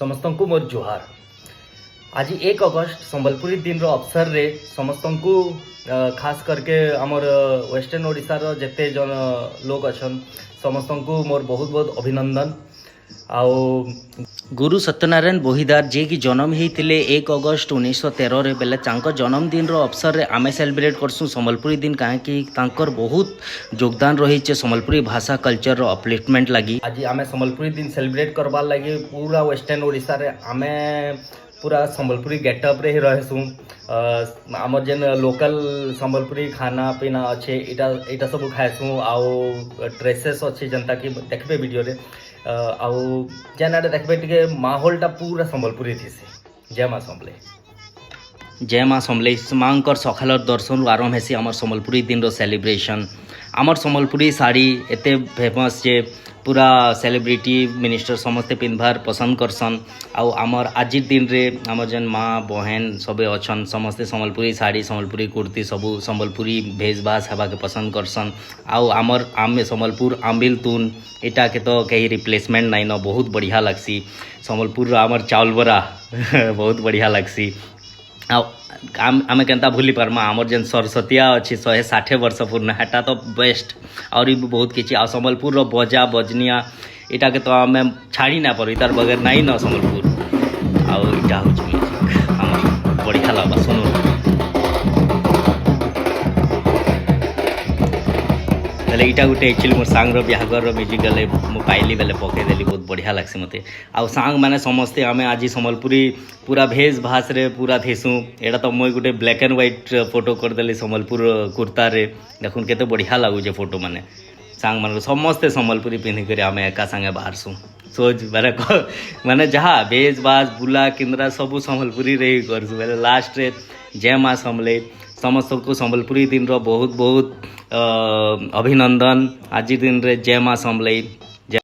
समस्त को मोर जुहार। आज 1 अगस्त संबलपुरी दिन रो अवसर रे समस्त को खास करके आमर वेस्टर्न ओडिशा रो जेते जन लोग अछन समस्त को मोर बहुत बहुत अभिनंदन। आओ गुरु सत्यनारायण बोहिदार जे कि जन्म होते 1 अगस्त 1913 रे बेले जन्मदिन रो अवसर रे आमे सेलिब्रेट करसु संबलपुरी दिन कहीं बहुत योगदान रही संबलपुरी भाषा कल्चर रो अपलिफ्टमेंट लगी। आज आमे संबलपुरी दिन सेलिब्रेट करबार लगी पूरा वेस्टर्न ओडिशा रे आमे पूरा संबलपुरी गेटअप रे ही रहसु। आमर जेन लोकल संबलपुरी खाना पीना अच्छे इटा सब खाएसु। आओ ड्रेसेस अच्छे जनता कि देखबे वीडियो रे आउ जेन आडे देखबे टिके माहौलटा पूरा संबलपुरी थीसी। जय मां संबले। जय मां समलेई मांकर सखाल दर्शन आरंभ हेसी आमर संबलपुरी दिन रो सेलिब्रेशन। आमर संबलपुरी साड़ी एते फेमस जे पूरा सेलिब्रिटी मिनिस्टर समस्ते पिंधबार पसंद करसन। आउ आमर आज दिन रे आमर जन माँ बहन सबे अच्छन समस्ते संबलपुरी साड़ी संबलपुरी कुर्ती सबू संबलपुरी भेषभाष हेबा के पसंद करसन। आउ आमर आमे संबलपुर आम्बिल तुन इटा के तो कहीं रिप्लेसमेंट नाइन बहुत बढ़िया लगसी। संबलपुर आमर चाउल बरा बहुत बढ़िया लगसी। आमे केनता भूली पार्मा आमर जेन सरस्वतिया अच्छी 160 वर्ष पूर्ण हेटा तो बेस्ट और भी बहुत किसी आ संबलपुर रो बजा बजनिया इटा के तो आमे छाड़ी ना पड़ी तार बगैर नहीं न संबलपुर आउ इटा हो म्यूजिक आमर बढ़िया लगवा सुनो। बेले इटा गोटे एक्चुअली मोर सांग रो बिहागर रो म्यूजिक गले मु पाइली बेले पके देली बहुत बढ़िया लागसी मते। आ सांग माने समस्ते आमे आज संबलपुरी पूरा भेष भाष रे पूरा थेसु। एटा तो मुई गोटे ब्लैक एंड व्हाइट फोटो कर देली संबलपुर कुर्ता रे देखुन केते बढ़िया लागु जे फोटो माने सांग माने समस्ते संबलपुरी पिन्हि करे आमे एका संगे बाहरसु। सोच माने माने जहाँ भेष भाष बुला किंद्रा सबु संबलपुरी रे करसु। बेले लास्ट रे जय मां समले समस्त को संबलपुरी दिन रो बहुत बहुत अभिनंदन। आज दिन रे जय मां समले।